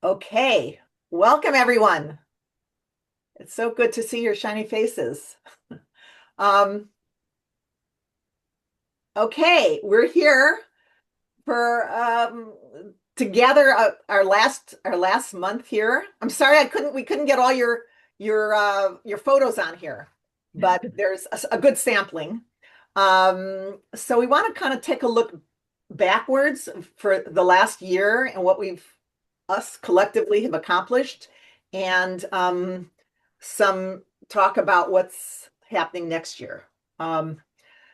Okay, welcome everyone. It's so good to see your shiny faces. Um, okay, we're here for to gather our last month here. I'm sorry we couldn't get all your photos on here, but there's a good sampling. So we want to kind of take a look backwards for the last year and what we've us collectively have accomplished, and some talk about what's happening next year. Um,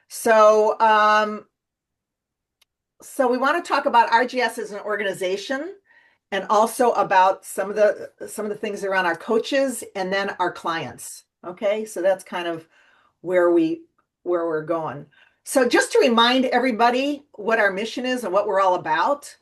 so, um, so we want to talk about RJS as an organization, and also about some of the things around our coaches and then our clients. Okay, so that's kind of where we where we're going. So just to remind everybody what our mission is and what we're all about.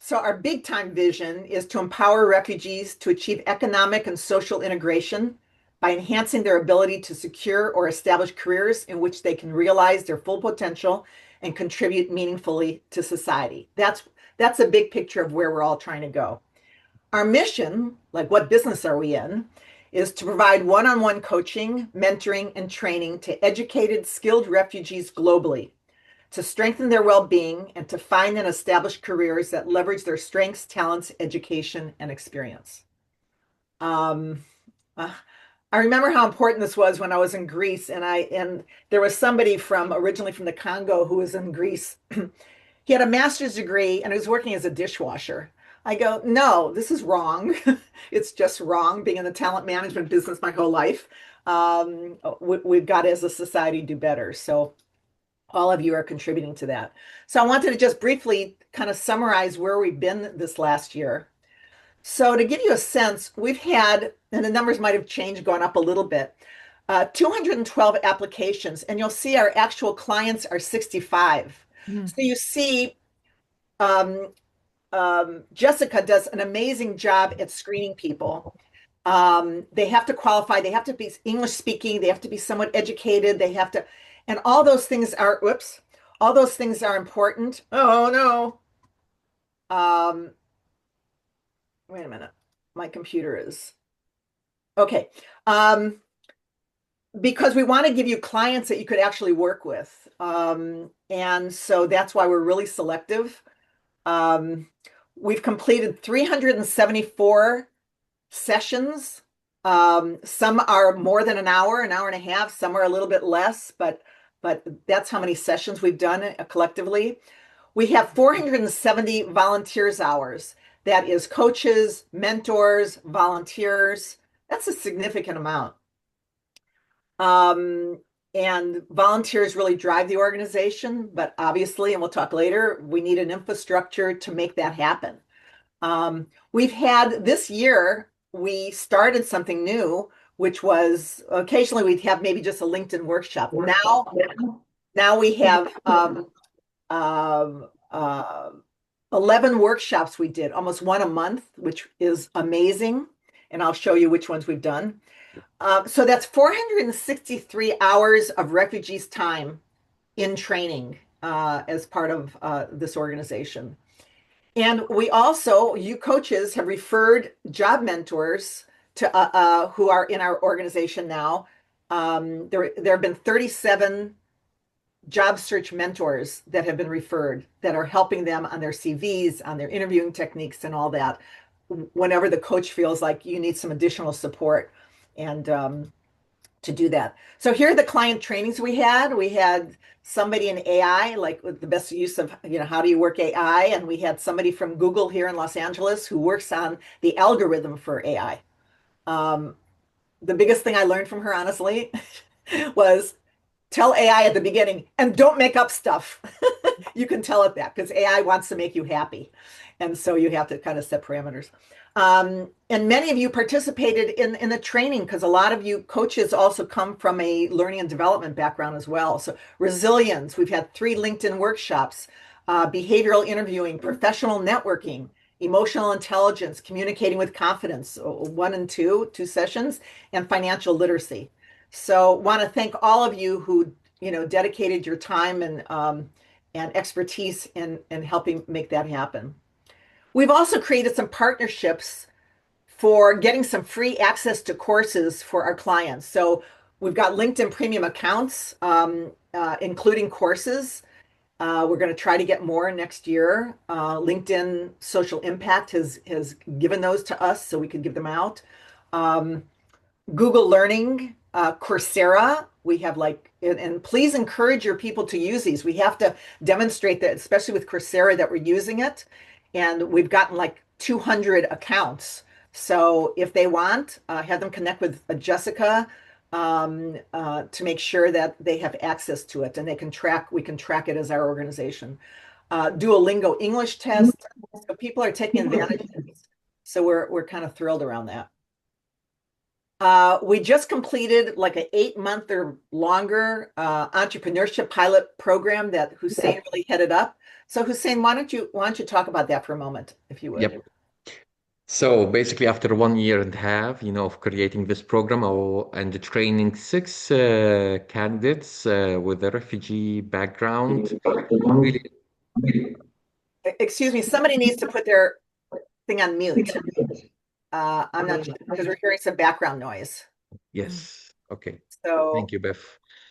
So our big time vision is to empower refugees to achieve economic and social integration by enhancing their ability to secure or establish careers in which they can realize their full potential and contribute meaningfully to society. That's a big picture of where we're all trying to go. Our mission, like what business are we in, is to provide one-on-one coaching, mentoring, and training to educated, skilled refugees globally to strengthen their well-being and to find and establish careers that leverage their strengths, talents, education, and experience. Um, uh, I remember how important this was when I was in Greece, and there was somebody from originally from the Congo who was in Greece. He had a master's degree and he was working as a dishwasher. I go, no, this is wrong. It's just wrong being in the talent management business my whole life. We've got to, as a society, do better. So all of you are contributing to that. So I wanted to just briefly kind of summarize where we've been this last year. So to give you a sense, we've had, and the numbers might have changed, gone up a little bit, 212 applications, and you'll see our actual clients are 65. Mm. So you see, um, Jessica does an amazing job at screening people. They have to qualify, they have to be English speaking, they have to be somewhat educated, they have to, and all those things are, whoops, all those things are important. Oh no. Um, Wait a minute. My computer is okay. Um, because we want to give you clients that you could actually work with. And so that's why we're really selective. Um, we've completed 374 sessions. Some are more than an hour and a half. Some are a little bit less, but that's how many sessions we've done collectively. We have 470 volunteers hours. That is coaches, mentors, volunteers. That's a significant amount. Um, and volunteers really drive the organization, but obviously, and we'll talk later, we need an infrastructure to make that happen. We've had this year, we started something new, which was occasionally we'd have maybe just a LinkedIn workshop. Now we have um, uh, 11 workshops we did, almost one a month, which is amazing. And I'll show you which ones we've done. So that's 463 hours of refugees' time in training as part of this organization. And we also, you coaches have referred job mentors to who are in our organization now. There have been 37 job search mentors that have been referred that are helping them on their CVs, on their interviewing techniques, and all that. Whenever the coach feels like you need some additional support, and to do that. So here are the client trainings we had. We had somebody in AI, like with the best use of, how do you work AI? And we had somebody from Google here in Los Angeles who works on the algorithm for AI. Um, the biggest thing I learned from her, honestly, was tell AI at the beginning and don't make up stuff. You can tell it that because AI wants to make you happy. And so you have to kind of set parameters. And many of you participated in the training because a lot of you coaches also come from a learning and development background as well. So resilience, we've had 3 LinkedIn workshops, behavioral interviewing, professional networking, emotional intelligence, communicating with confidence, 1 and 2 sessions, and financial literacy. So want to thank all of you who, dedicated your time and expertise in helping make that happen. We've also created some partnerships for getting some free access to courses for our clients. So we've got LinkedIn premium accounts, including courses. We're going to try to get more next year. LinkedIn Social Impact has given those to us so we could give them out. Um, Google Learning, Coursera. We have and please encourage your people to use these. We have to demonstrate that, especially with Coursera, that we're using it. And we've gotten like 200 accounts. So if they want, have them connect with Jessica to make sure that they have access to it and we can track it as our organization. Duolingo English test. So people are taking advantage of this. So we're kind of thrilled around that. We just completed like an 8 month or longer entrepreneurship pilot program that Hussein really headed up. So Hussein, why don't you talk about that for a moment, if you would? Yep. So basically, after 1 year and a half, of creating this program and training six candidates with a refugee background, really, Excuse me, somebody needs to put their thing on mute. I'm not sure because we're hearing some background noise. yes. Okay. Thank So you, Beth.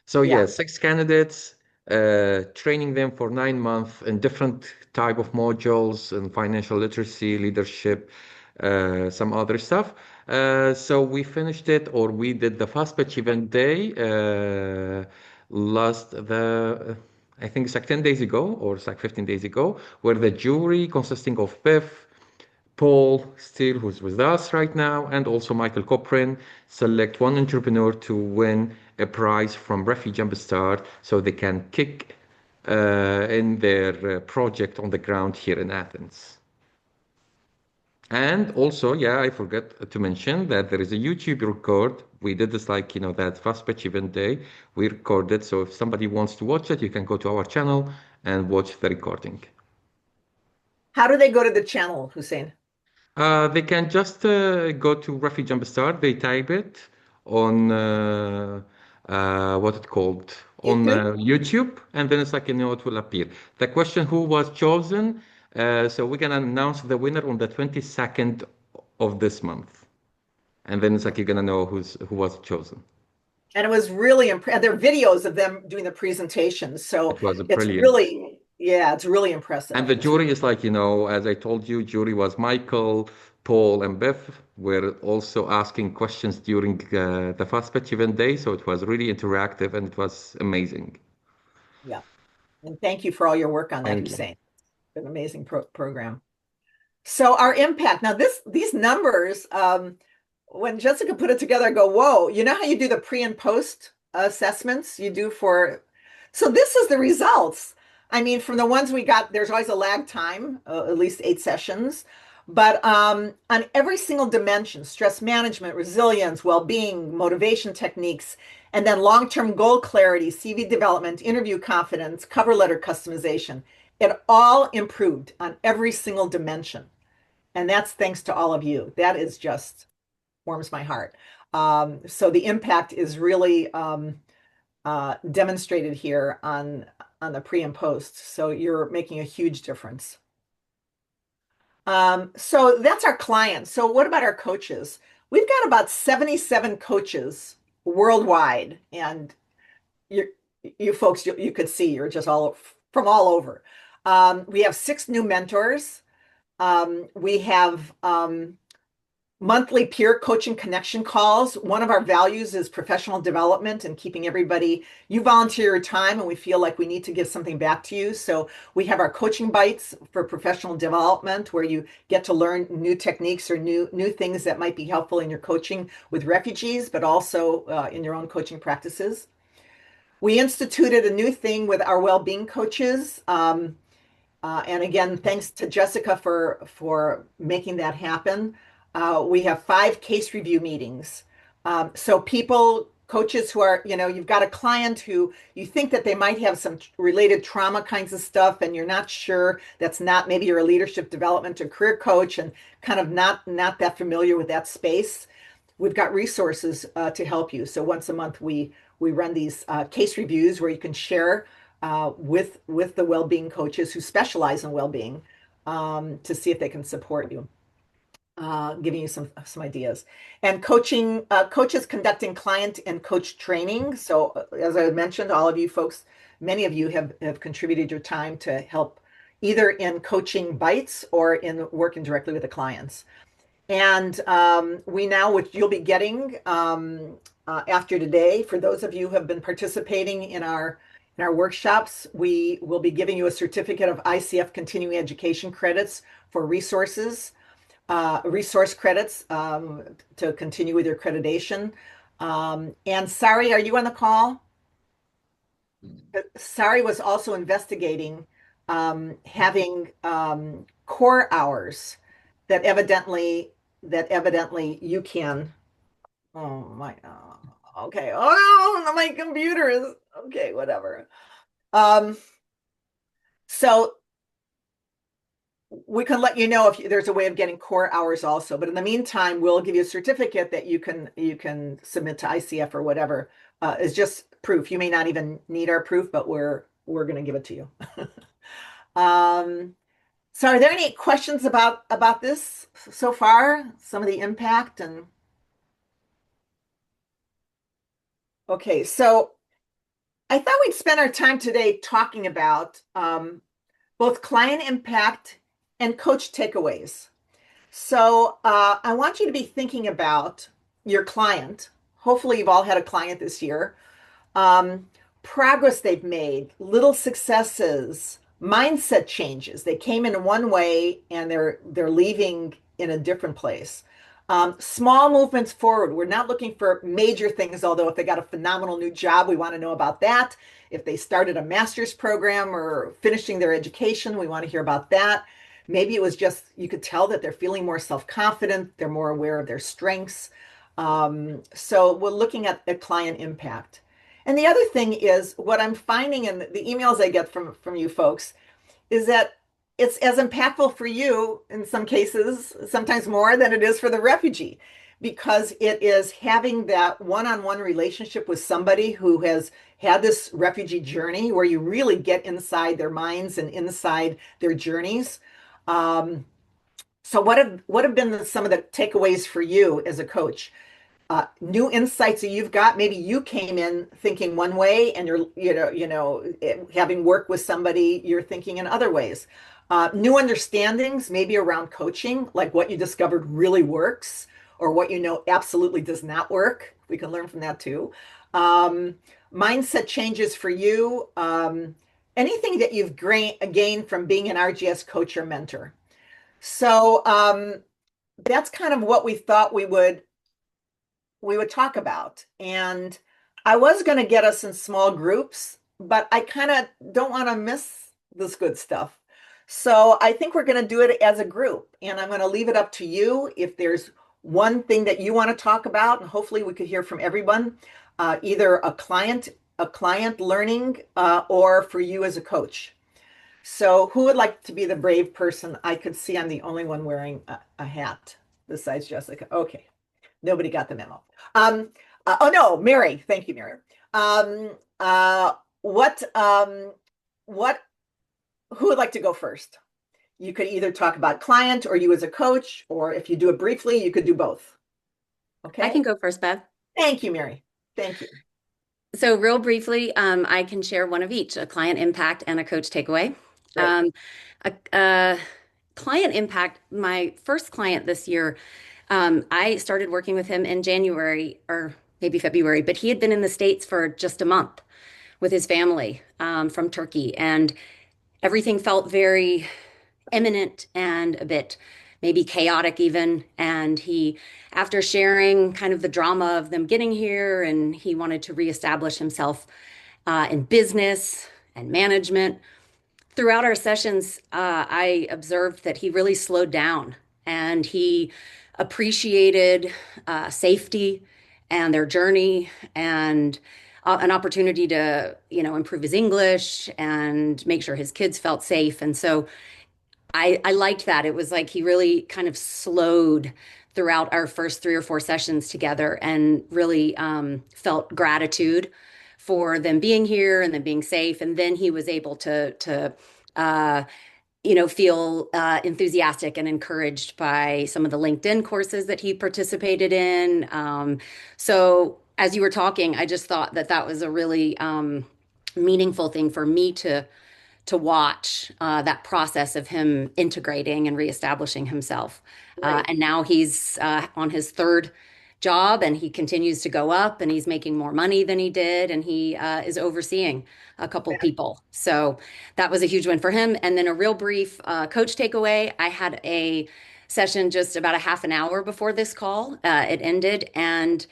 So yeah. yeah, six candidates, training them for 9 months in different type of modules and financial literacy, leadership, some other stuff. So we finished it, or we did the fast pitch event day last the I think it's like 10 days ago, or it's like 15 days ago, where the jury consisting of Beth, Paul Steele, who's with us right now, and also Michael Coprin, select one entrepreneur to win a prize from Refi Jumpstart so they can kick in their project on the ground here in Athens. And also, yeah, I forgot to mention that there is a YouTube record. We did this like, that fast pitch event day. We recorded. So if somebody wants to watch it, you can go to our channel and watch the recording. How do they go to the channel, Hussein? They can just go to Refi Jumpstart. They type it on what it called on YouTube? YouTube, and then it's like it will appear. The question who was chosen. So we're gonna announce the winner on the 22nd of this month, and then it's like you're gonna know who was chosen. And it was really impressive. There are videos of them doing the presentations. So It was it's brilliant. really, yeah, it's really impressive. And the jury is like, as I told you, jury was Michael, Paul, and Beth. Were also asking questions during the Fast Pitch event day. So it was really interactive and it was amazing. Yeah. And thank you for all your work on that, Thank you. Hussein. An amazing program. So our impact, now these numbers, when Jessica put it together, I go, whoa, you know how you do the pre and post assessments you do so this is the results. I mean, from the ones we got, there's always a lag time, at least 8 sessions. But on every single dimension, stress management, resilience, well-being, motivation techniques, and then long-term goal clarity, CV development, interview confidence, cover letter customization, it all improved on every single dimension. And that's thanks to all of you. That is just warms my heart. So the impact is really demonstrated here on the pre and post. So you're making a huge difference. So that's our clients. So what about our coaches? We've got about 77 coaches worldwide, and you you folks you could see you're just all from all over. We have 6 new mentors. We have monthly peer coaching connection calls. One of our values is professional development and keeping everybody, you volunteer your time and we feel like we need to give something back to you. So we have our coaching bites for professional development where you get to learn new techniques or new things that might be helpful in your coaching with refugees, but also in your own coaching practices. We instituted a new thing with our well-being coaches. And again, thanks to Jessica for making that happen. We have 5 case review meetings. So coaches who are, you've got a client who you think that they might have some related trauma kinds of stuff, and you're not sure. That's not, maybe you're a leadership development or career coach and kind of not that familiar with that space. We've got resources to help you. So once a month, we run these case reviews where you can share with the well-being coaches who specialize in well-being to see if they can support you. giving you some ideas. And coaches conducting client and coach training. So as I mentioned, all of you folks, many of you have contributed your time to help either in coaching bites or in working directly with the clients. And we now, which you'll be getting after today, for those of you who have been participating in our workshops, we will be giving you a certificate of ICF continuing education credits for resource credits to continue with your accreditation. And Sari, are you on the call? Sari was also investigating having core hours that evidently you can. Oh my, okay. Oh, no, my computer is okay, whatever. Um, so we can let you know if there's a way of getting core hours also. But in the meantime, we'll give you a certificate that you can submit to ICF or whatever. Is just proof. You may not even need our proof, but we're going to give it to you. um, so, are there any questions about this so far? Some of the impact and okay. So, I thought we'd spend our time today talking about both client impact and coach takeaways. So I want you to be thinking about your client. Hopefully, you've all had a client this year. Um, Progress they've made, little successes, mindset changes. They came in one way and they're leaving in a different place. Small movements forward. We're not looking for major things, although if they got a phenomenal new job, we want to know about that. If they started a master's program or finishing their education, we want to hear about that. Maybe it was just you could tell that they're feeling more self-confident, they're more aware of their strengths. So we're looking at client impact. And the other thing is what I'm finding in the emails I get from you folks is that it's as impactful for you in some cases, sometimes more than it is for the refugee, because it is having that one-on-one relationship with somebody who has had this refugee journey where you really get inside their minds and inside their journeys. Um, so what have been some of the takeaways for you as a coach? New insights that you've got. Maybe you came in thinking one way, and having worked with somebody, you're thinking in other ways. New understandings, maybe around coaching, like what you discovered really works, or what you know absolutely does not work. We can learn from that too. Um, Mindset changes for you. Anything that you've gained from being an RGS coach or mentor. So that's kind of what we thought we would talk about. And I was going to get us in small groups, but I kind of don't want to miss this good stuff. So I think we're going to do it as a group. And I'm going to leave it up to you if there's one thing that you want to talk about, and hopefully we could hear from everyone, either a client learning, or for you as a coach. So who would like to be the brave person? I could see I'm the only one wearing a hat besides Jessica. Okay. Nobody got the memo. Oh no, Mary. Thank you, Mary. Um, uh, what, um, what, who would like to go first? You could either talk about client or you as a coach, or if you do it briefly, you could do both. I Okay. can go first, Beth. Thank you, Mary. Thank you. So, real briefly, I can share one of each, a client impact and a coach takeaway. Great. A client impact, my first client this year, I started working with him in January or maybe February, but he had been in the States for just a month with his family from Turkey, and everything felt very imminent and a bit maybe chaotic even. And he, after sharing kind of the drama of them getting here, and he wanted to reestablish himself in business and management. Throughout our sessions, I observed that he really slowed down and he appreciated safety and their journey and an opportunity to, improve his English and make sure his kids felt safe. And so I liked that. It was like he really kind of slowed throughout our first 3 or 4 sessions together and really felt gratitude for them being here and them being safe. And then he was able to feel enthusiastic and encouraged by some of the LinkedIn courses that he participated in. So as you were talking, I just thought that that was a really meaningful thing for me to watch that process of him integrating and reestablishing himself. Great. And now he's on his third job and he continues to go up and he's making more money than he did and he is overseeing a couple people. So that was a huge win for him. And then a real brief coach takeaway. I had a session just about a half an hour before this call. It ended and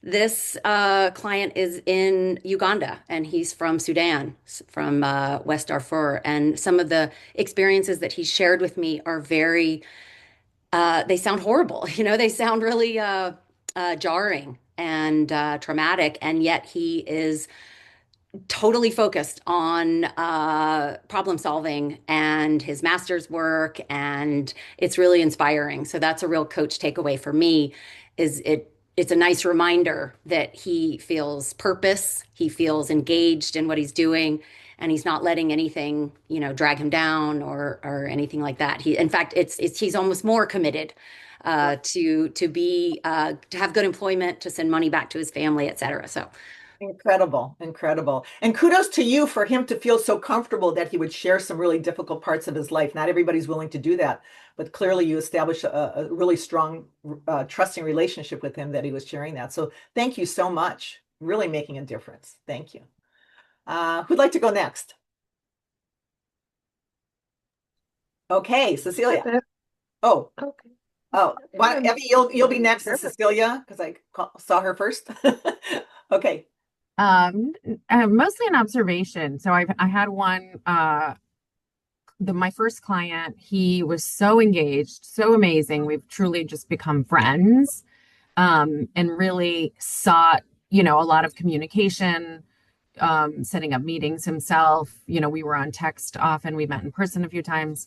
this client is in Uganda and he's from Sudan, from West Darfur. And some of the experiences that he shared with me are they sound horrible. They sound really jarring and traumatic. And yet he is totally focused on problem solving and his master's work. And it's really inspiring. So that's a real coach takeaway for me is it's a nice reminder that he feels purpose, he feels engaged in what he's doing, and he's not letting anything, drag him down or anything like that. In fact, he's almost more committed to have good employment, to send money back to his family, et cetera. So Incredible, incredible. And kudos to you for him to feel so comfortable that he would share some really difficult parts of his life. Not everybody's willing to do that, but clearly you established a really strong, trusting relationship with him that he was sharing that. So thank you so much. Really making a difference. Thank you. Who'd like to go next? Okay, Cecilia. Okay. Oh, Okay. Evie, you'll be next, and Cecilia, because saw her first. Okay. Mostly an observation. So I had one my first client, he was so engaged, so amazing. We've truly just become friends. And really sought, a lot of communication, setting up meetings himself. We were on text often. We met in person a few times.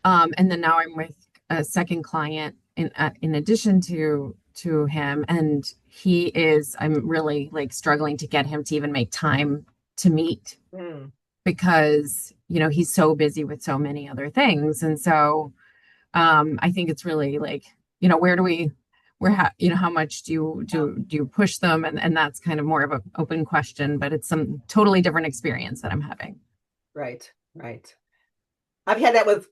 And then now I'm with a second client in addition to him, and I'm really like struggling to get him to even make time to meet Mm. because he's so busy with so many other things. And so I think it's really like, how much do you push them? And that's kind of more of an open question, but it's some totally different experience that I'm having. Right, right. I've had that with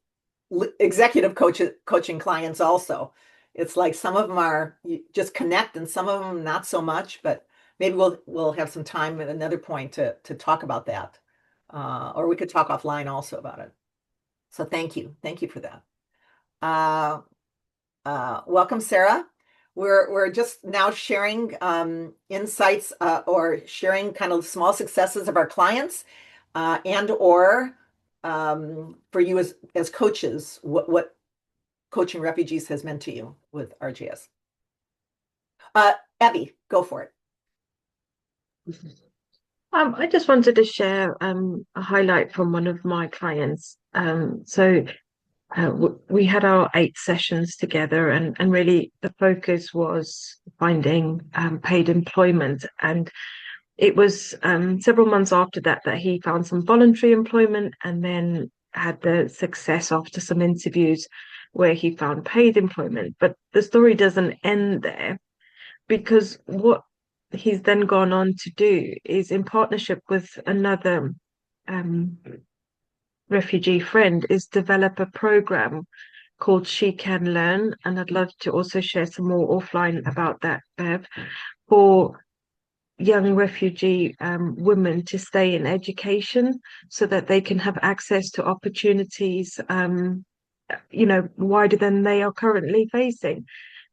executive coaching clients also. It's like some of them are you just connect and some of them not so much, but maybe we'll have some time at another point to talk about that. Or we could talk offline also about it. So thank you. Thank you for that. Welcome, Sarah. We're just now sharing insights or sharing kind of small successes of our clients and or for you as coaches, what coaching refugees has meant to you with RJS. Abby, go for it. I just wanted to share a highlight from one of my clients. We had our 8 sessions together, and really the focus was finding paid employment. And it was several months after that he found some voluntary employment, and then had the success after some interviews where he found paid employment. But the story doesn't end there, because what he's then gone on to do is, in partnership with another refugee friend, is develop a program called She Can Learn. And I'd love to also share some more offline about that, Bev, for young refugee women to stay in education so that they can have access to opportunities, wider than they are currently facing.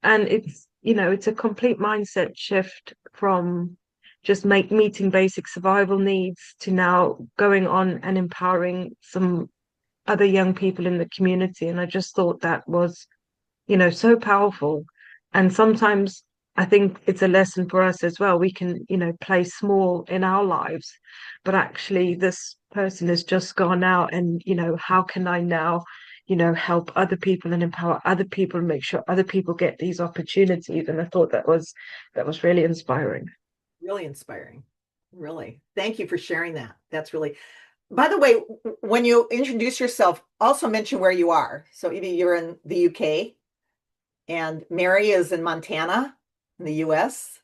And it's a complete mindset shift from just meeting basic survival needs to now going on and empowering some other young people in the community. And I just thought that was, so powerful. And sometimes I think it's a lesson for us as well. We can, play small in our lives, but actually this person has just gone out and, how can I now, help other people and empower other people and make sure other people get these opportunities. And I thought that was really inspiring. Really inspiring. Really. Thank you for sharing that. That's really, By the way, when you introduce yourself, also mention where you are. So either you're in the UK and Mary is in Montana in the US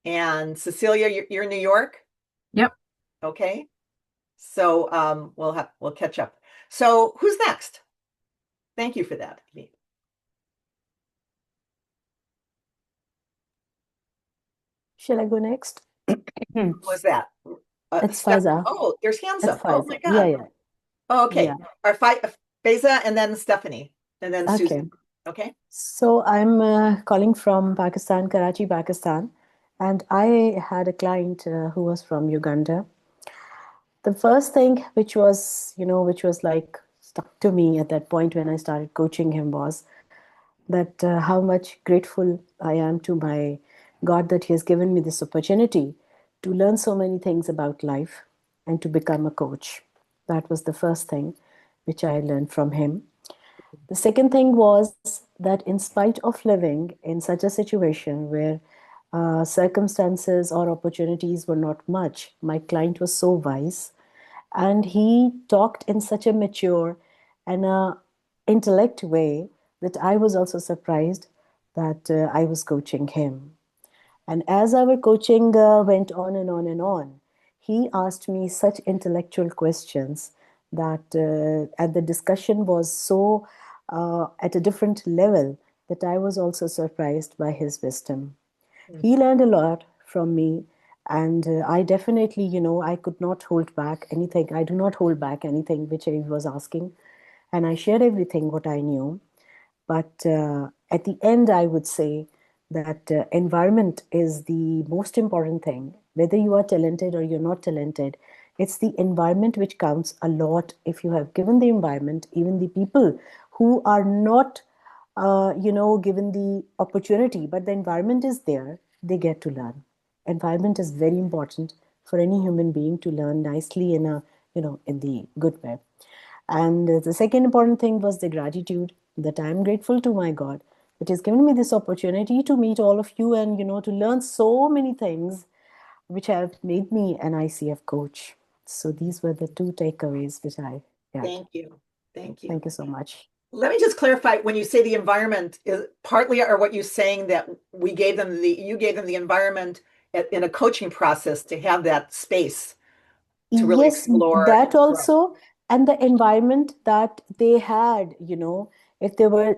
and Cecilia, you're in New York. Yep. Okay. So we'll catch up. So who's next? Thank you for that. Shall I go next? Who was that? It's Stephanie. Faiza. Oh, there's hands It's up. Oh my Faiza. Yeah, God. yeah, Oh, okay. yeah. Our Faiza and then Stephanie and then Okay. Susan. Okay. So I'm calling from Pakistan, Karachi, Pakistan, and I had a client who was from Uganda. The first thing which was like stuck to me at that point when I started coaching him was that how much grateful I am to my God that He has given me this opportunity to learn so many things about life and to become a coach. That was the first thing which I learned from him. The second thing was that, in spite of living in such a situation where circumstances or opportunities were not much, my client was so wise and he talked in such a mature and intellect way that I was also surprised that I was coaching him. And as our coaching went on and on and on, he asked me such intellectual questions that and the discussion was so at a different level that I was also surprised by his wisdom. He learned a lot from me, and I definitely, I could not hold back anything. I do not hold back anything which he was asking, and I shared everything what I knew. But at the end, I would say that environment is the most important thing. Whether you are talented or you're not talented, it's the environment which counts a lot. If you have given the environment, even the people who are not, given the opportunity, but the environment is there, they get to learn. Environment is very important for any human being to learn nicely in a, in the good way. And the second important thing was the gratitude that I'm grateful to my God that has given me this opportunity to meet all of you and, to learn so many things which have made me an ICF coach. So these were the two takeaways which I got. Thank you. Thank you. Thank you so much. Let me just clarify, when you say the environment is partly, are what you're saying that you gave them the environment in a coaching process to have that space to really Yes, explore that and grow. also, and the environment that they had, if they were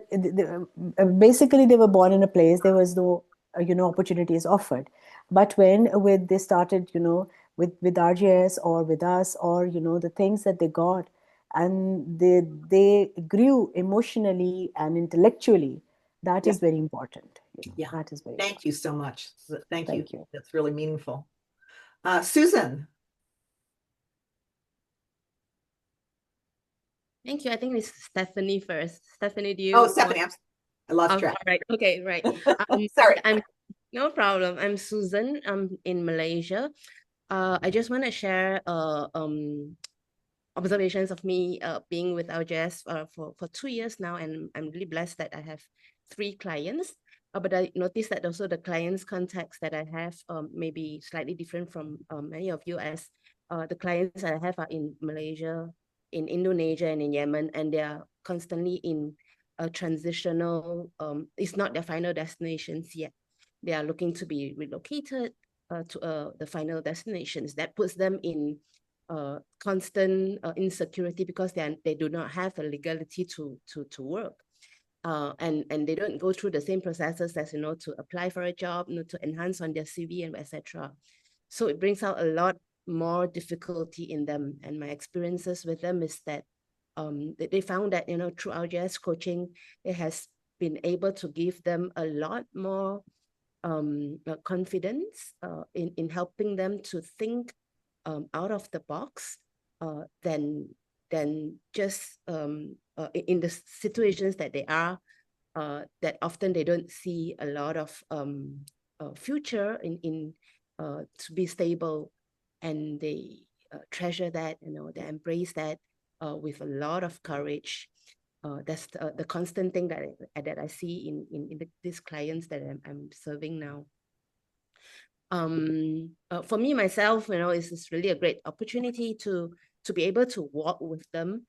basically they were born in a place, there was no, opportunities offered. But when with they started, with RJS or with us, or the things that they got, and they grew emotionally and intellectually, that Yeah. is very important. Yeah. That is very Thank important. you so much. Thank you. Thank you. That's really meaningful. Susan. Thank you. I think it's Stephanie first. Stephanie, do Oh, you Stephanie, want? I lost All track. right. Okay, right. Sorry. I'm no problem. I'm Susan. I'm in Malaysia. I just want to share observations of me being with RJS for 2 years now, and I'm really blessed that I have 3 clients. But I noticed that also the clients' context that I have may be slightly different from many of you, as the clients I have are in Malaysia, in Indonesia, and in Yemen, and they are constantly in a transitional, it's not their final destinations yet. They are looking to be relocated to the final destinations. That puts them in constant insecurity because they do not have the legality to work. And they don't go through the same processes as, to apply for a job, to enhance on their CV and etc. So it brings out a lot more difficulty in them. And my experiences with them is that they found that, through RJS coaching, it has been able to give them a lot more confidence in helping them to think out of the box than just in the situations that they are, that often they don't see a lot of future in to be stable, and they treasure that, they embrace that with a lot of courage. That's the constant thing that I see in these clients that I'm serving now. For me myself, it's really a great opportunity to to be able to walk with them.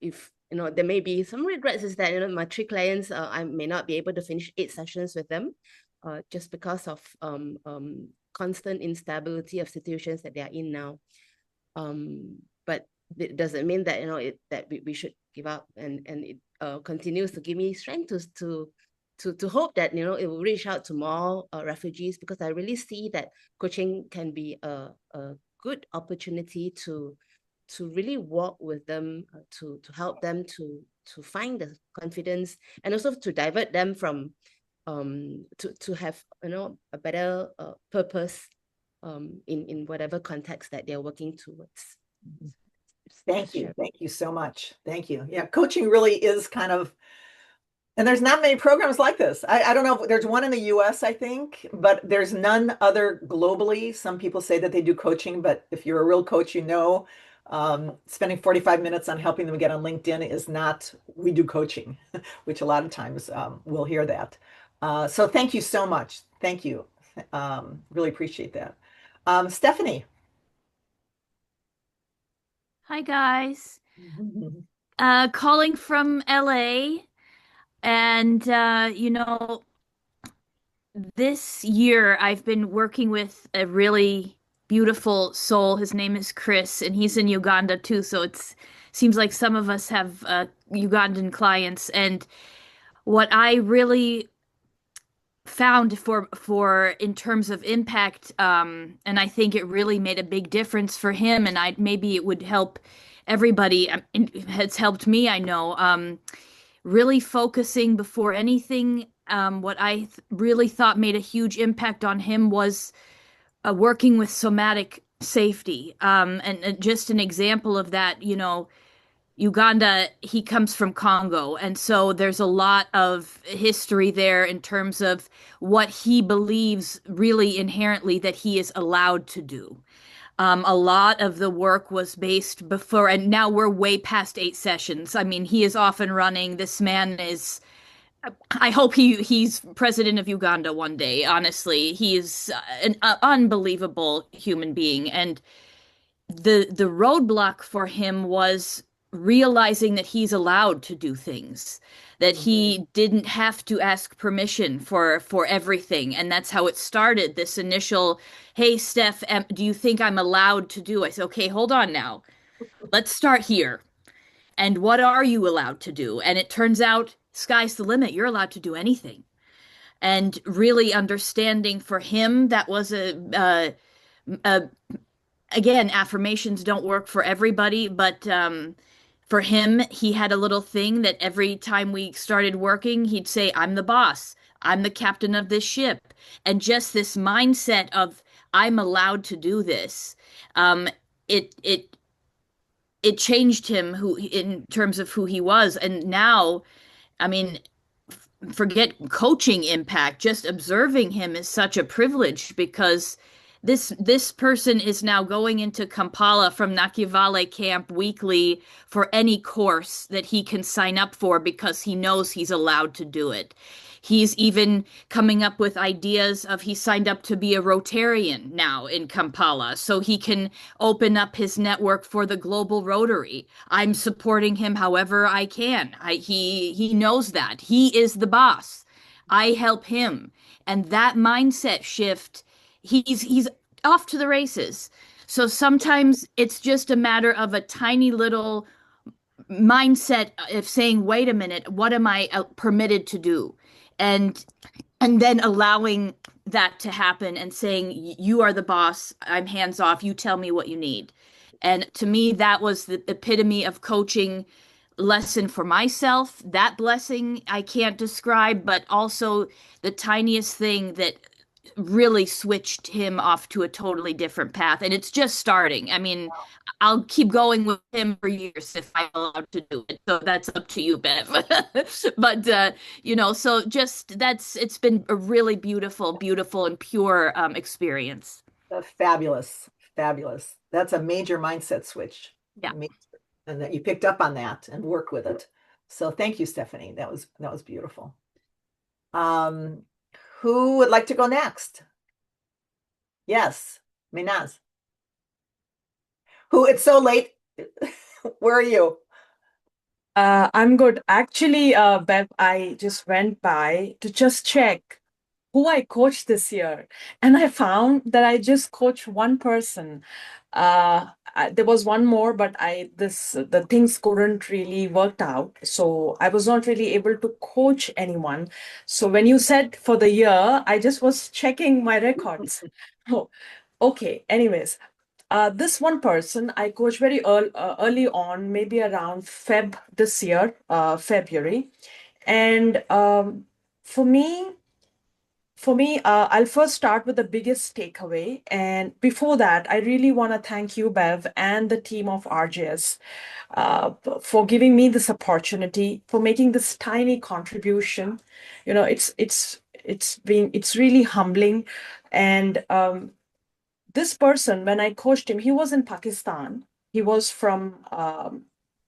If there may be some regrets, is that my 3 clients, I may not be able to finish 8 sessions with them, just because of constant instability of situations that they are in now. But it doesn't mean that that we should give up, and it continues to give me strength to hope that it will reach out to more refugees, because I really see that coaching can be a good opportunity to really walk with them, to help them to find the confidence, and also to divert them from to have a better purpose in whatever context that they're working towards. Thank you. Thank you so much. Thank you. Yeah, coaching really is kind of, and there's not many programs like this. I don't know if there's one in the US, I think, but there's none other globally. Some people say that they do coaching, but if you're a real coach, spending 45 minutes on helping them get on LinkedIn is not, we do coaching, which a lot of times we'll hear that. So thank you so much. Thank you. Really appreciate that. Stephanie. Hi guys. Calling from LA, and this year I've been working with a really beautiful soul. His name is Chris, and he's in Uganda too, so it seems like some of us have Ugandan clients. And what I really found for in terms of impact, and I think it really made a big difference for him, and maybe it would help everybody. It has helped me, I know. Really focusing before anything, what I really thought made a huge impact on him was working with somatic safety. And just an example of that, Uganda, he comes from Congo, and so there's a lot of history there in terms of what he believes really inherently that he is allowed to do. A lot of the work was based before, and now we're way past 8 sessions. I mean, he is off and running. This man is, I hope he's president of Uganda one day. Honestly, he is an unbelievable human being, and the roadblock for him was realizing that he's allowed to do things, that he didn't have to ask permission for everything. And that's how it started, this initial, hey Steph, do you think I'm allowed to do? I said, okay, hold on now, let's start here. And what are you allowed to do? And it turns out sky's the limit, you're allowed to do anything. And really understanding for him that was a again, affirmations don't work for everybody, but for him, he had a little thing that every time we started working, he'd say, I'm the boss. I'm the captain of this ship. And just this mindset of, I'm allowed to do this. It changed him in terms of who he was. And now, I mean, forget coaching impact, just observing him is such a privilege, because this person is now going into Kampala from Nakivale camp weekly for any course that he can sign up for, because he knows he's allowed to do it. He's even coming up with ideas of, he signed up to be a Rotarian now in Kampala so he can open up his network for the Global Rotary. I'm supporting him however I can. He knows that. He is the boss. I help him. And that mindset shift, he's off to the races. So sometimes it's just a matter of a tiny little mindset of saying, wait a minute, what am I permitted to do? And then allowing that to happen and saying, you are the boss, I'm hands off, you tell me what you need. And to me, that was the epitome of coaching lesson for myself. That blessing I can't describe, but also the tiniest thing that really switched him off to a totally different path. And it's just starting. I mean, I'll keep going with him for years if I'm allowed to do it. So that's up to you, Bev. But so just it's been a really beautiful and pure experience. Fabulous. Fabulous. That's a major mindset switch. Yeah. And that you picked up on that and worked with it. So thank you, Stephanie. That was beautiful. Who would like to go next? Yes, Minaz. who it's so late. Where are you? I'm good. Actually, Bev, I just went by to just check who I coached this year, and I found that I just coached one person. There was one more, but the things couldn't really worked out, so I was not really able to coach anyone. So when you said for the year, I just was checking my records. Oh, okay. Anyways, this one person I coached very early on, maybe around Feb this year, February. And for me, I'll first start with the biggest takeaway. And before that, I really want to thank you, Bev, and the team of RJS for giving me this opportunity, for making this tiny contribution. You know, it's really humbling. And this person, when I coached him, he was in Pakistan. He was from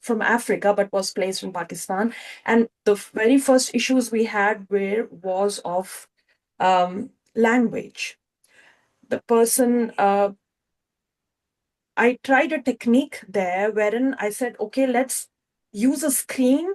Africa, but was placed in Pakistan. And the very first issues we had was of language. The person, I tried a technique there wherein I said, okay, let's use a screen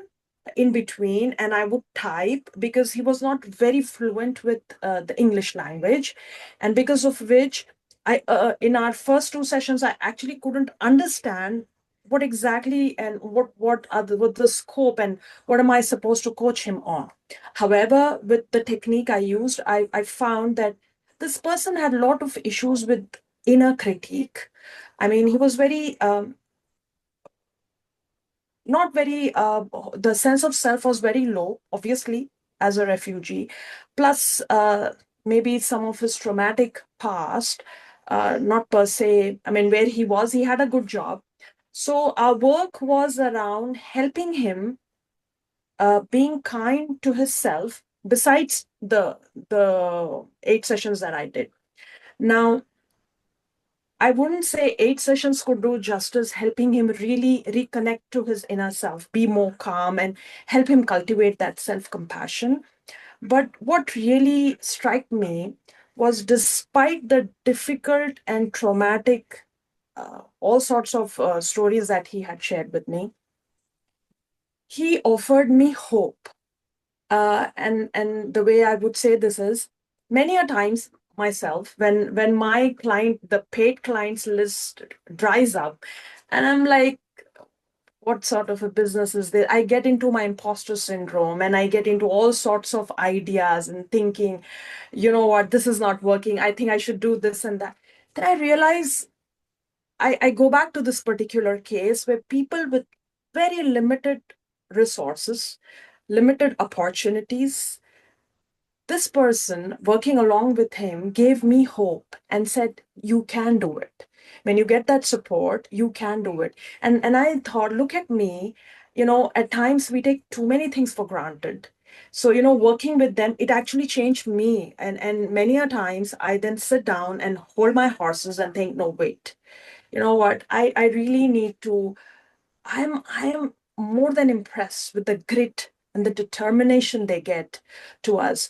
in between, and I would type because he was not very fluent with the English language, and because of which I in our first two sessions I actually couldn't understand what exactly and what the scope and what am I supposed to coach him on. However, with the technique I used, I found that this person had a lot of issues with inner critique. I mean, he was very not very the sense of self was very low, obviously, as a refugee, plus maybe some of his traumatic past, not per se, I mean, where he had a good job. So our work was around helping him being kind to himself, besides the 8 sessions that I did. Now, I wouldn't say 8 sessions could do justice, helping him really reconnect to his inner self, be more calm, and help him cultivate that self compassion. But what really struck me was, despite the difficult and traumatic, all sorts of stories that he had shared with me, he offered me hope. And the way I would say this is, many a times myself, when my client, the paid clients list dries up, and I'm like, what sort of a business is this? I get into my imposter syndrome, and I get into all sorts of ideas and thinking, you know what, this is not working. I think I should do this and that. Then I realize I go back to this particular case where people with very limited resources, limited opportunities, this person working along with him gave me hope and said, you can do it. When you get that support, you can do it. And I thought, look at me, at times we take too many things for granted. So, working with them, it actually changed me. And many a times I then sit down and hold my horses and think, no, wait, you know what? I really need to. I am more than impressed with the grit and the determination they get to us.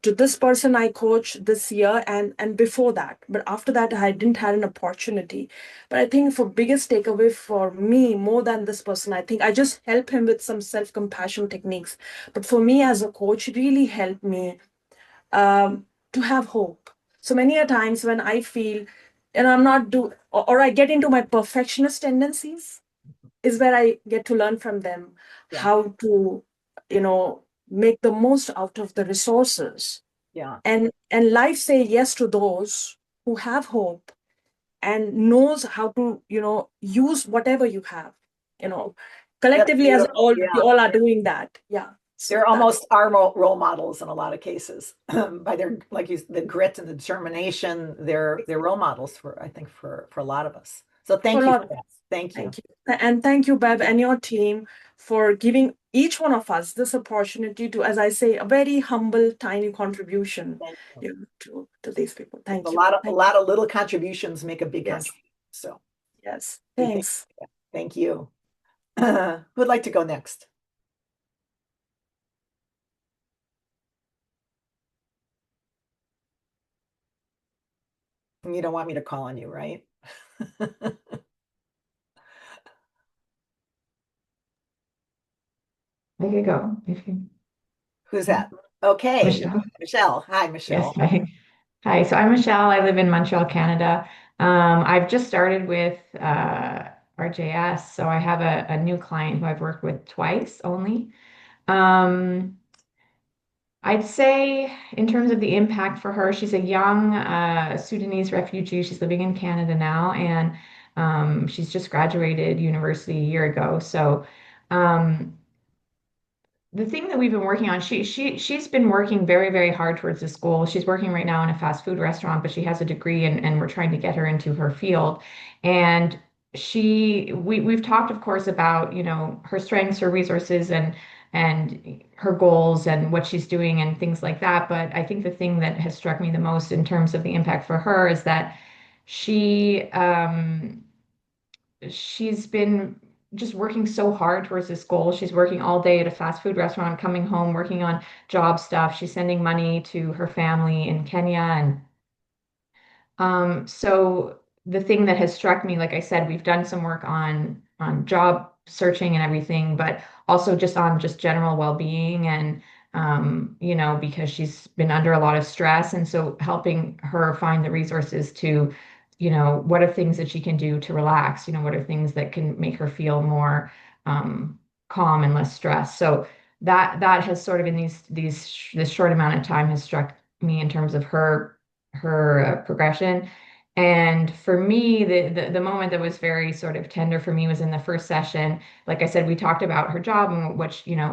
To this person I coached this year and before that, but after that I didn't have an opportunity. But I think for biggest takeaway for me, more than this person, I think I just help him with some self-compassion techniques. But for me as a coach, it really helped me to have hope. So many a times when I feel, and I'm not do or I get into my perfectionist tendencies, is where I get to learn from them how to, make the most out of the resources. Yeah. And life say yes to those who have hope and knows how to, use whatever you have. You know, That's collectively as beautiful. we Yeah. all are doing that. Yeah. So They're that's almost our role models in a lot of cases by their, like you, the grit and the determination. They're role models for, I think, for a lot of us. So for thank a you lot for of. that. Thank you. Thank you. And thank you, Bev, and your team for giving each one of us this opportunity to, as I say, a very humble, tiny contribution, Thank you. to these people. Thank A you. lot of a Thank lot of little contributions make a big you. Yes. contribution. So Yes. we thank Thanks. you. Thank you. Who'd like to go next? You don't want me to call on you, right? I could go if you. Who's that? Okay, Michelle. Michelle. Hi, Yes. Michelle. Hi. Hi. So I'm Michelle. I live in Montreal, Canada. I've just started with RJS, so I have a new client who I've worked with twice only. Um, I'd say, in terms of the impact for her, she's a young Sudanese refugee. She's living in Canada now, and she's just graduated university a year ago. So, um, the thing that we've been working on, she's been working very, very hard towards this goal. She's working right now in a fast food restaurant, but she has a degree, and we're trying to get her into her field. And we've talked, of course, about, her strengths, her resources, and her goals and what she's doing and things like that. But I think the thing that has struck me the most in terms of the impact for her is that she she's been just working so hard towards this goal. She's working all day at a fast food restaurant, coming home, working on job stuff. She's sending money to her family in Kenya. And so the thing that has struck me, like I said, we've done some work on job searching and everything, but also just on just general well-being and because she's been under a lot of stress. And so helping her find the resources to, what are things that she can do to relax, what are things that can make her feel more calm and less stressed. So that has sort of in this short amount of time has struck me in terms of her progression. And for me, the moment that was very sort of tender for me was in the first session. Like I said, we talked about her job and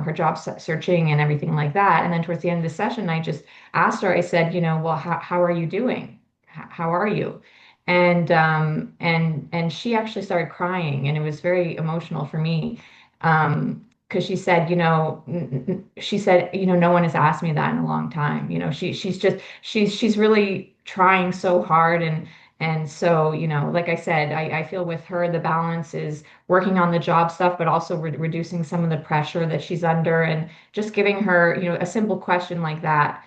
her job searching and everything like that. And then towards the end of the session, I just asked her, I said, well, how are you doing? How are you? And she actually started crying, and it was very emotional for me. Because she said, no one has asked me that in a long time. She's really trying so hard. And so, like I said, I feel with her, the balance is working on the job stuff, but also reducing some of the pressure that she's under, and just giving her, a simple question like that,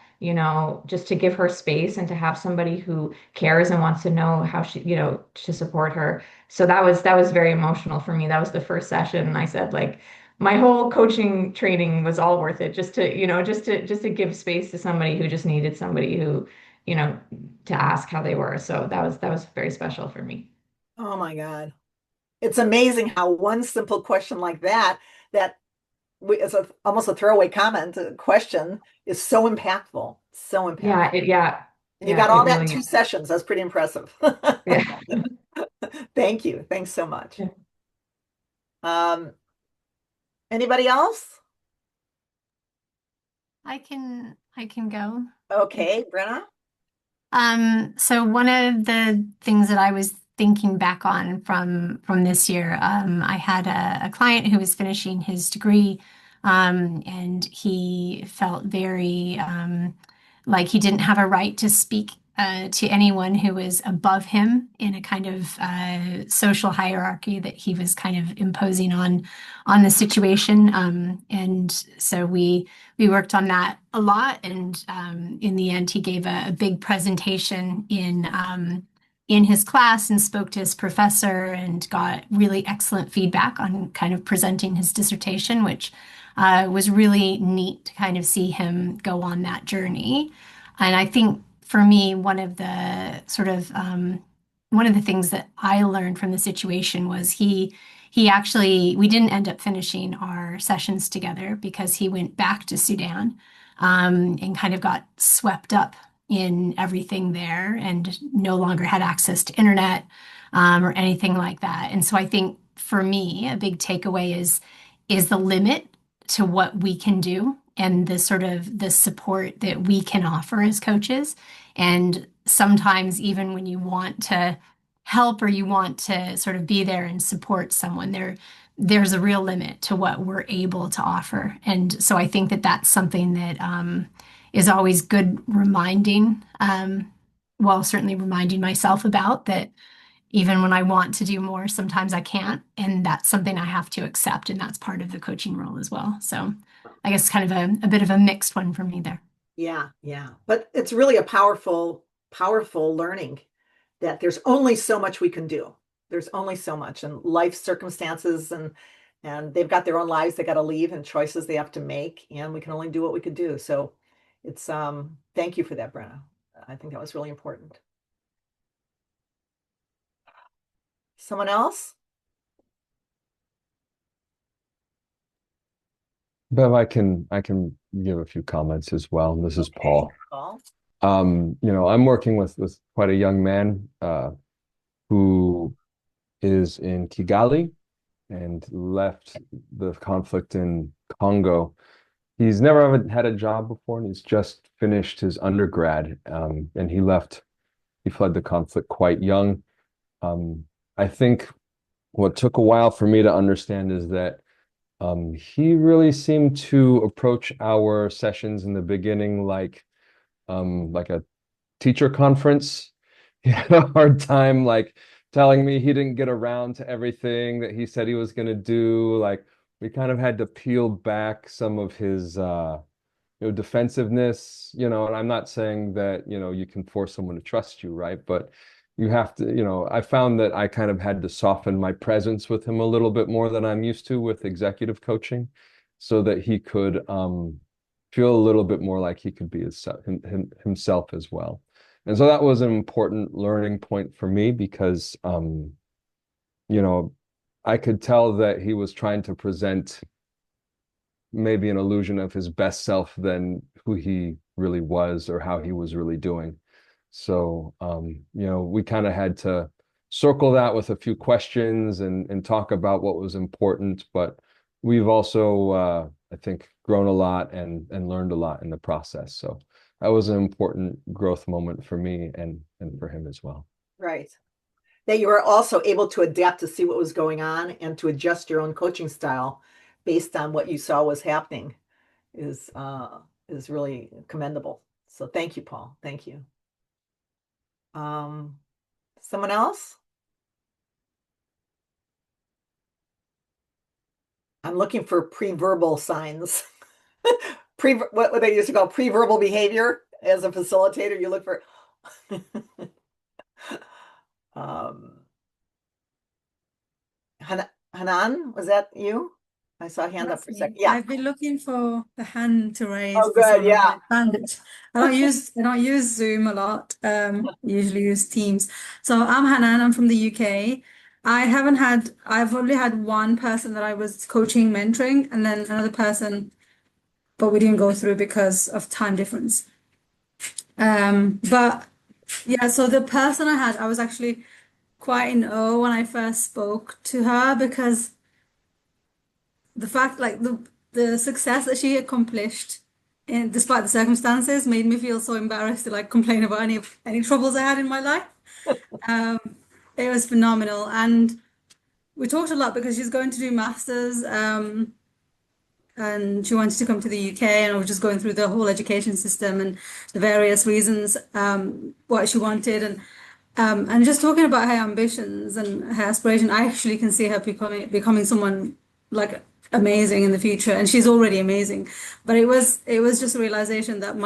just to give her space and to have somebody who cares and wants to know how she, to support her. So that was very emotional for me. That was the first session. And I said, like, my whole coaching training was all worth it, just to, just to give space to somebody who just needed somebody who, you know, to ask how they were. So that was very special for me. Oh my God. It's amazing how one simple question like that it's almost a throwaway comment, a question is so impactful, so impactful. And you got It all that in really two is. sessions. That's pretty impressive. Yeah. Thank you. Thanks so much. Yeah. Um, Anybody else? I can go. Okay, Brenna. So one of the things that I was thinking back on from this year, I had a client who was finishing his degree, and he felt very like he didn't have a right to speak to anyone who was above him in a kind of social hierarchy that he was kind of imposing on the situation. And so we worked on that a lot, and in the end, he gave a big presentation in his class and spoke to his professor and got really excellent feedback on kind of presenting his dissertation, which was really neat to kind of see him go on that journey. And I think for me, one of the things that I learned from the situation was he actually, we didn't end up finishing our sessions together because he went back to Sudan, and kind of got swept up in everything there and no longer had access to internet, or anything like that. And so I think for me, a big takeaway is the limit to what we can do and the sort of the support that we can offer as coaches. And sometimes even when you want to help or you want to sort of be there and support someone, there's a real limit to what we're able to offer. And so I think that that's something that is always good reminding, well, certainly reminding myself about that. Even when I want to do more, sometimes I can't, and that's something I have to accept, and that's part of the coaching role as well. So I guess kind of a bit of a mixed one for me there. Yeah, yeah. But it's really a powerful, powerful learning that there's only so much we can do. There's only so much, and life circumstances and they've got their own lives they got to leave and choices they have to make, and we can only do what we could do. So it's thank you for that, Brenna. I think that was really important. Someone else? Bev, I can give a few comments as well. This is Paul. Paul. I'm working with quite a young man who is in Kigali and left the conflict in Congo. He's never had a job before, and he's just finished his undergrad. And he fled the conflict quite young. I think what took a while for me to understand is that he really seemed to approach our sessions in the beginning like a teacher conference. He had a hard time like telling me he didn't get around to everything that he said he was going to do. Like we kind of had to peel back some of his defensiveness, and I'm not saying that, you can force someone to trust you, right? But you have to, I found that I kind of had to soften my presence with him a little bit more than I'm used to with executive coaching so that he could feel a little bit more like he could be himself as well. And so that was an important learning point for me because, I could tell that he was trying to present maybe an illusion of his best self than who he really was or how he was really doing. So, we kind of had to circle that with a few questions and talk about what was important, but we've also, I think, grown a lot and learned a lot in the process. So that was an important growth moment for me and for him as well. Right. That you were also able to adapt to see what was going on and to adjust your own coaching style based on what you saw was happening is really commendable. So thank you, Paul. Thank you. Someone else? I'm looking for pre-verbal signs. What they used to call pre-verbal behavior as a facilitator. You look for Hanan, was that you? I saw a hand up for a second. Yeah. I've been looking for the hand to raise. Oh, good. Yeah. I don't use Zoom a lot. Usually use Teams. So I'm Hanan. I'm from the UK. I've only had one person that I was coaching, mentoring, and then another person, but we didn't go through because of time difference. But yeah, so the person I had, I was actually quite in awe when I first spoke to her because the fact like the success that she accomplished and despite the circumstances made me feel so embarrassed to like complain about any troubles I had in my life. It was phenomenal, and we talked a lot because she's going to do masters, and she wanted to come to the UK, and I was just going through the whole education system and the various reasons what she wanted, and just talking about her ambitions and her aspiration. I actually can see her becoming someone like amazing in the future, and she's already amazing. But it was just a realization that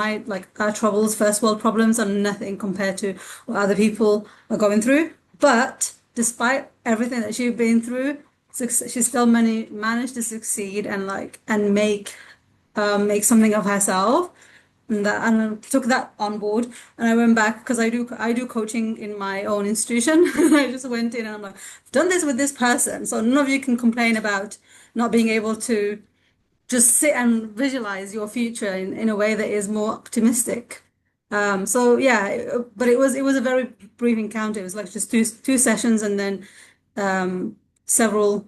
our troubles, first world problems, are nothing compared to what other people are going through. But despite everything that she's been through, she still managed to succeed and make something of herself. And I took that on board, and I went back because I do coaching in my own institution. I just went in and I'm like, I've done this with this person, so none of you can complain about not being able to just sit and visualize your future in a way that is more optimistic. So yeah, but it was a very brief encounter. It was like just two sessions and then several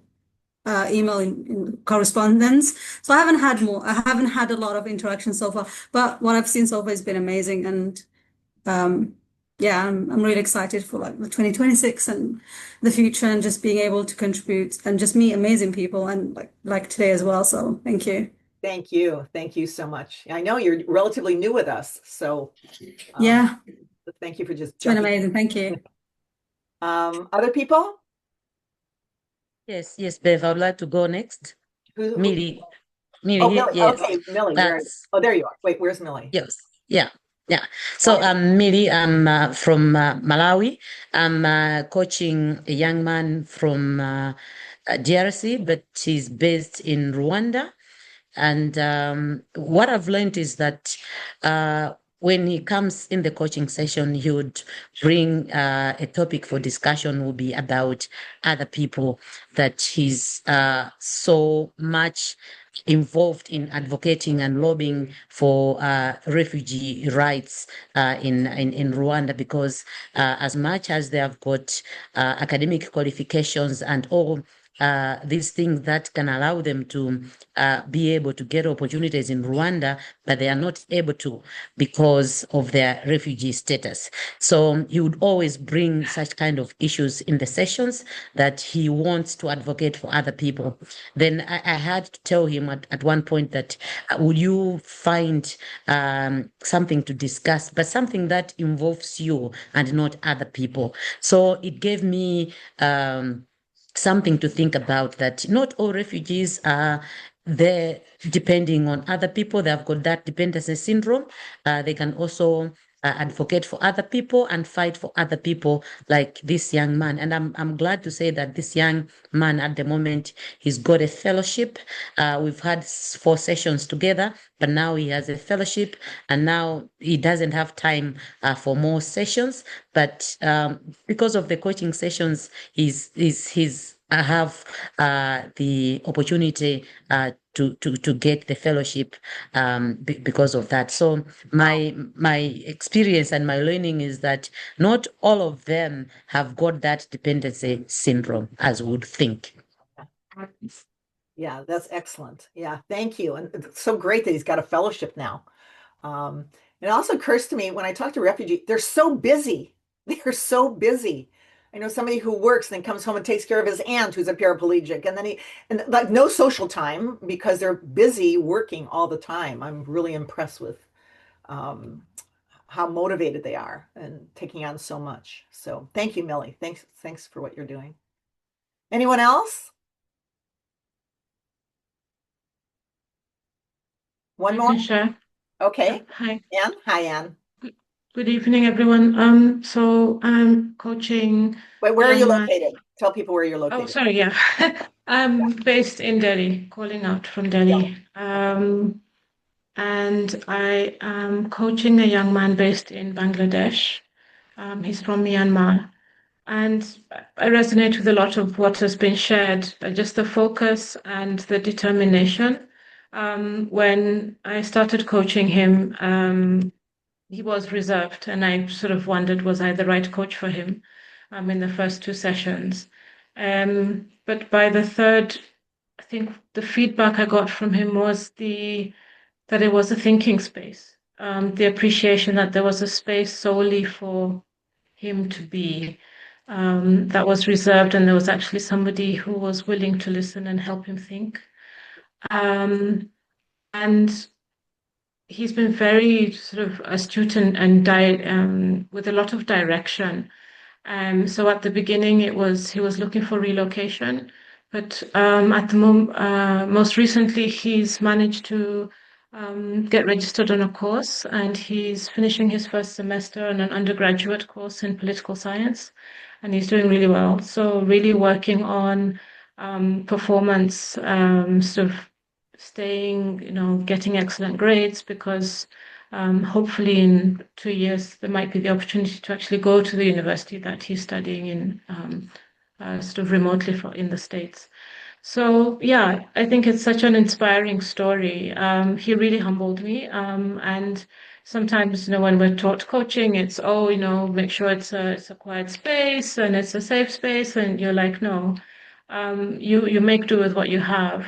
email in correspondence. So I haven't had a lot of interaction so far, but what I've seen so far has been amazing. And yeah, I'm really excited for like the 2026 and the future and just being able to contribute and just meet amazing people and like today as well. So thank you. Thank you. Thank you so much. I know you're relatively new with us, so yeah. Thank you for just It's been amazing. Thank you. Other people? Yes, Bev, I would like to go next. Millie. Oh, Millie, Millie. yes. Okay, Millie. There you are. Wait, where's Millie? Yes. Yeah. So I'm Millie. I'm from Malawi. I'm coaching a young man from DRC, but he's based in Rwanda. And what I've learned is that when he comes in the coaching session, he would bring a topic for discussion will be about other people that he's so much involved in advocating and lobbying for refugee rights in Rwanda, because as much as they have got academic qualifications and all these things that can allow them to be able to get opportunities in Rwanda, but they are not able to because of their refugee status. So he would always bring such kind of issues in the sessions that he wants to advocate for other people. Then I had to tell him at one point that would you find something to discuss, but something that involves you and not other people. So it gave me something to think about, that not all refugees are there depending on other people. They have got that dependency syndrome. They can also advocate for other people and fight for other people, like this young man. And I'm glad to say that this young man at the moment, he's got a fellowship. We've had 4 sessions together, but now he has a fellowship, and now he doesn't have time for more sessions. But because of the coaching sessions, I have the opportunity to get the fellowship because of that. So my experience and my learning is that not all of them have got that dependency syndrome as we would think. Yeah, that's excellent. Yeah, thank you. And it's so great that he's got a fellowship now. It also occurs to me when I talk to refugees, they're so busy. They're so busy. I know somebody who works and then comes home and takes care of his aunt who's a paraplegic, and then and like no social time because they're busy working all the time. I'm really impressed with um, how motivated they are and taking on so much. So thank you, Millie. Thanks for what you're doing. Anyone else? One I more? can share. Okay. Hi. Anne? Hi, Anne. Good evening, everyone. So I'm coaching Wait, where a are you young man. located? Tell people where you're Oh, located. sorry, yeah. I'm based in Delhi, calling out from Delhi. And I am coaching a young man based in Bangladesh. He's from Myanmar. And I resonate with a lot of what has been shared, just the focus and the determination. When I started coaching him, he was reserved, and I sort of wondered, was I the right coach for him in the first 2 sessions? But by the third, I think the feedback I got from him was that it was a thinking space, the appreciation that there was a space solely for him to be, that was reserved, and there was actually somebody who was willing to listen and help him think. And he's been very sort of astute and with a lot of direction. So at the beginning, he was looking for relocation, but at the most recently, he's managed to get registered on a course, and he's finishing his first semester on an undergraduate course in political science, and he's doing really well. So really working on performance, sort of staying, getting excellent grades, because hopefully in 2 years there might be the opportunity to actually go to the university that he's studying in, sort of remotely in the States. So yeah, I think it's such an inspiring story. He really humbled me. And sometimes, when we're taught coaching, it's, make sure it's a quiet space and it's a safe space, and you're like, no, you make do with what you have.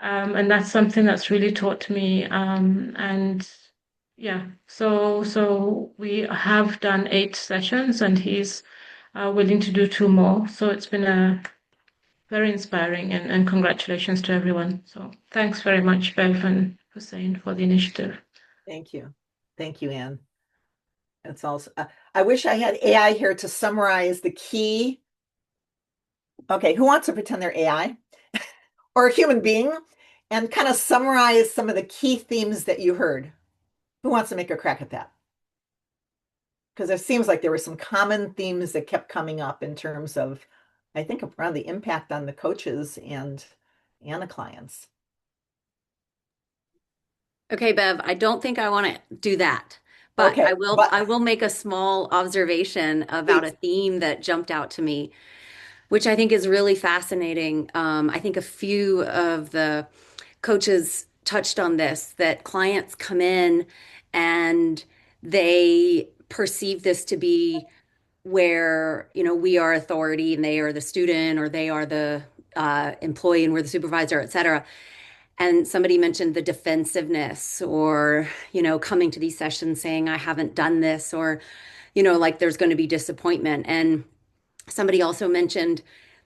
And that's something that's really taught me. And yeah, so we have done 8 sessions, and he's willing to do 2 more. So it's been very inspiring, and congratulations to everyone. So thanks very much, Bev and Hussein, for the initiative. Thank you. Thank you, Anne. It's also, I wish I had AI here to summarize the key. Okay, who wants to pretend they're AI or a human being and kind of summarize some of the key themes that you heard? Who wants to make a crack at that? Because it seems like there were some common themes that kept coming up in terms of I think around the impact on the coaches and the clients. Okay, Bev, I don't think I want to do that, but Okay, I will make a small observation about a please. theme that jumped out to me, which I think is really fascinating. I think a few of the coaches touched on this, that clients come in and they perceive this to be where, we are authority and they are the student, or they are the employee and we're the supervisor, et cetera. And somebody mentioned the defensiveness, or, coming to these sessions saying, I haven't done this, or, like there's going to be disappointment. And somebody also mentioned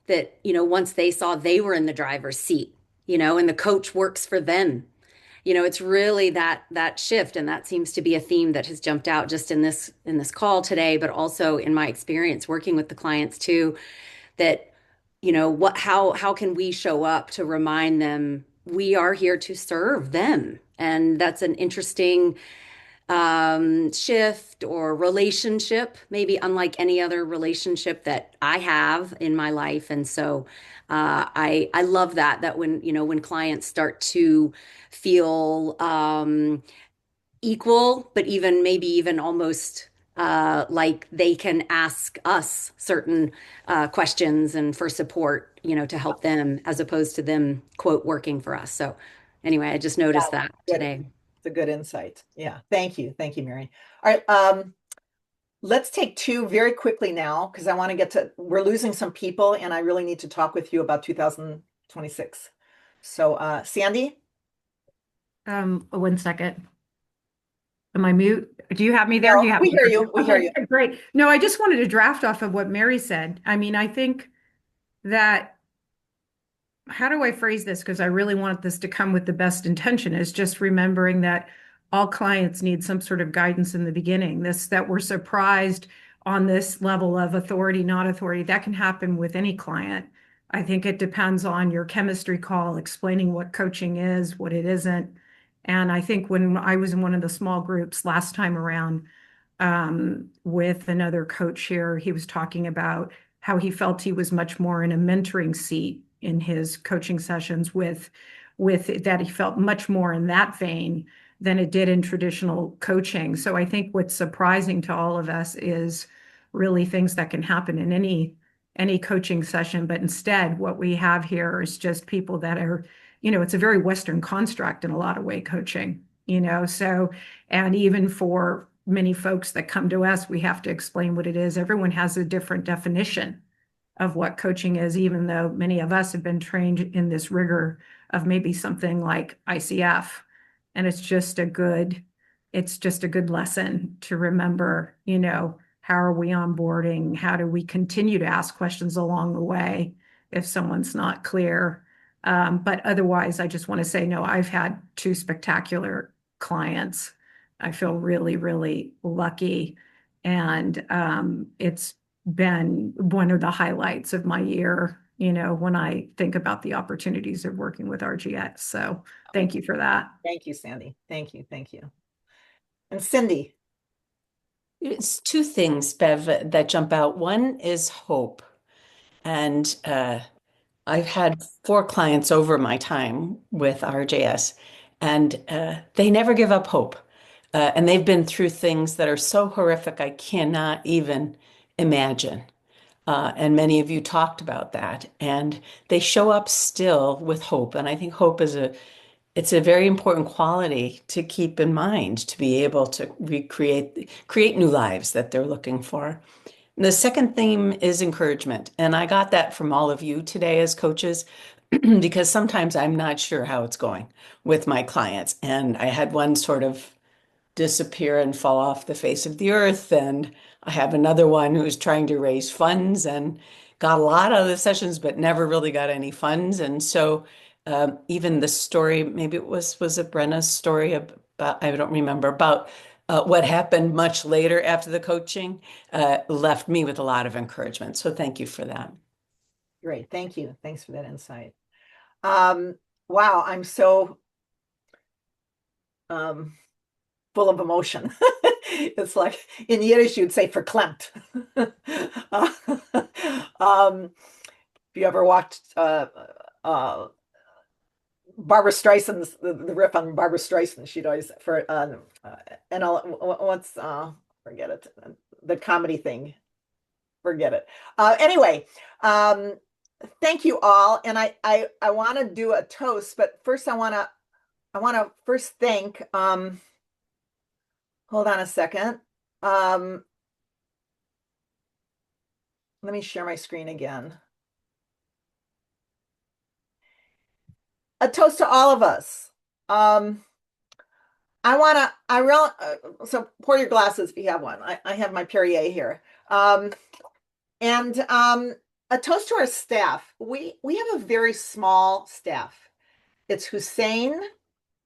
that, once they saw they were in the driver's seat, and the coach works for them, it's really that shift. And that seems to be a theme that has jumped out just in this call today, but also in my experience working with the clients too, that, how can we show up to remind them we are here to serve them? And that's an interesting shift or relationship, maybe unlike any other relationship that I have in my life. And so I love that when, when clients start to feel equal, but maybe even almost like they can ask us certain questions and for support, to help them, as opposed to them, quote, working for us. So anyway, I just Yeah, noticed that good. today. It's a good insight. Yeah, thank you. Thank you, Mary. All right, let's take two very quickly now, because I want to get to, we're losing some people and I really need to talk with you about 2026. So Sandy? 1 second. Am I mute? Do you have me there? No, You have we me hear there. you. We hear Okay, you. great. No, I just wanted to draft off of what Mary said. I mean, I think that, how do I phrase this? Because I really want this to come with the best intention, is just remembering that all clients need some sort of guidance in the beginning. That we're surprised on this level of authority, not authority, that can happen with any client. I think it depends on your chemistry call, explaining what coaching is, what it isn't. And I think when I was in one of the small groups last time around, with another coach here, he was talking about how he felt he was much more in a mentoring seat in his coaching sessions, with that he felt much more in that vein than it did in traditional coaching. So I think what's surprising to all of us is really things that can happen in any coaching session. But instead, what we have here is just people that are, it's a very Western construct in a lot of way, coaching, so, and even for many folks that come to us, we have to explain what it is. Everyone has a different definition of what coaching is, even though many of us have been trained in this rigor of maybe something like ICF. And it's just a good lesson to remember, how are we onboarding? How do we continue to ask questions along the way if someone's not clear? But otherwise, I just want to say, no, I've had two spectacular clients. I feel really, really lucky. And it's been one of the highlights of my year, when I think about the opportunities of working with RGX. So thank you for that. Thank you, Sandy. Thank you. Thank you. And Cindy? It's two things, Bev, that jump out. One is hope. And I've had 4 clients over my time with RJS, and they never give up hope. And they've been through things that are so horrific, I cannot even imagine. And many of you talked about that. And they show up still with hope. And I think hope is it's a very important quality to keep in mind, to be able to create new lives that they're looking for. The second theme is encouragement. And I got that from all of you today as coaches, because sometimes I'm not sure how it's going with my clients. And I had one sort of disappear and fall off the face of the earth. And I have another one who's trying to raise funds and got a lot out of the sessions, but never really got any funds. And so even the story, maybe was it Brenna's story about, I don't remember, about what happened much later after the coaching, left me with a lot of encouragement. So thank you for that. Great. Thank you. Thanks for that insight. Wow, I'm so full of emotion. It's like in Yiddish, you'd say verklempt. If you ever watched Barbara Streisand's the riff on Barbara Streisand, she'd always for and all what's forget it, the comedy thing, forget it. Anyway, thank you all, and I want to do a toast, but first I want to first thank hold on a second. Let me share my screen again. A toast to all of us. So pour your glasses if you have one. I have my Perrier here. And a toast to our staff. We have a very small staff. It's Hussein,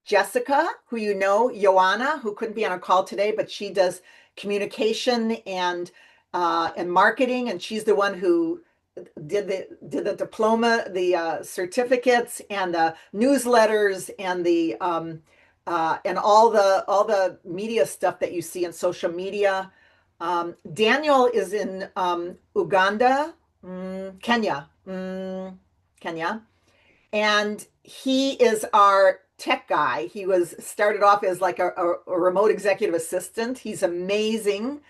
Jessica, who you know, Joanna, who couldn't be on our call today, but she does communication and marketing, and she's the one who did the diploma, the certificates, and the newsletters, and the and all the media stuff that you see in social media. Daniel is in Uganda, Kenya, Kenya, and he is our tech guy. He was started off as like a remote executive assistant. He's amazing.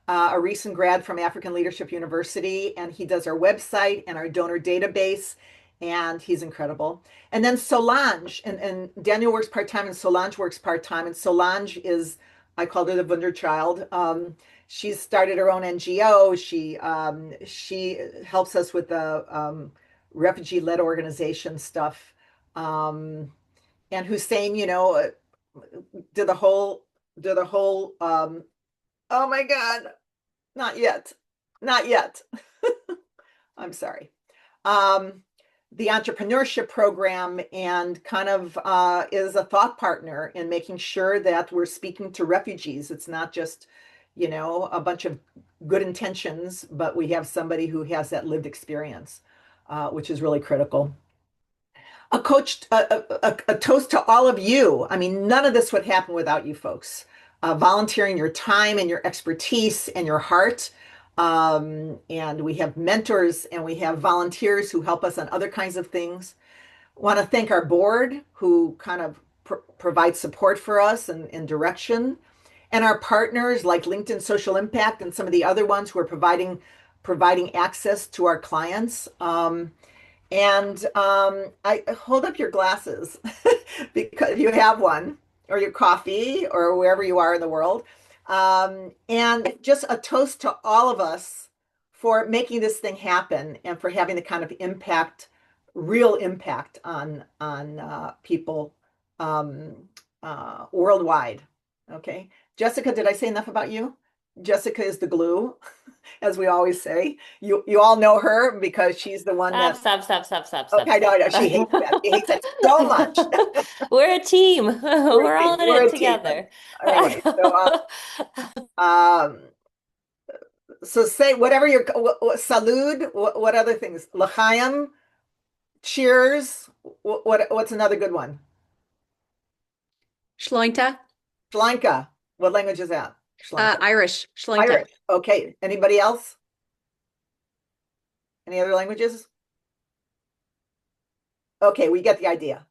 A recent grad from African Leadership University, and he does our website and our donor database, and he's incredible. And then Solange, and Daniel works part-time, and Solange works part-time, and Solange is, I called her the Wunderchild. She's started her own NGO. She helps us with the refugee-led organization stuff. And Hussein, did the whole oh my God, not yet. Not yet. I'm sorry. The entrepreneurship program, and kind of is a thought partner in making sure that we're speaking to refugees. It's not just, a bunch of good intentions, but we have somebody who has that lived experience, which is really critical. A toast to all of you. I mean, none of this would happen without you folks. Volunteering your time and your expertise and your heart. And we have mentors and we have volunteers who help us on other kinds of things. Want to thank our board who kind of provide support for us and direction. And our partners like LinkedIn Social Impact and some of the other ones who are providing access to our clients. I hold up your glasses because if you have one, or your coffee, or wherever you are in the world. And just a toast to all of us for making this thing happen and for having the kind of impact, real impact on people worldwide. Okay. Jessica, did I say enough about you? Jessica is the glue, as we always say. You all know her because she's the one that. Stop. Okay, no, she hates that. She hates it so much. We're a team. We're all in We're it a team. together. Anyway, so say whatever your salud. What other things? L'chaim, cheers. What's another good one? Shlointa. Shlanka. What language is that? Irish. Shlointa. Irish. Okay. Anybody else? Any other languages? Okay, we get the idea.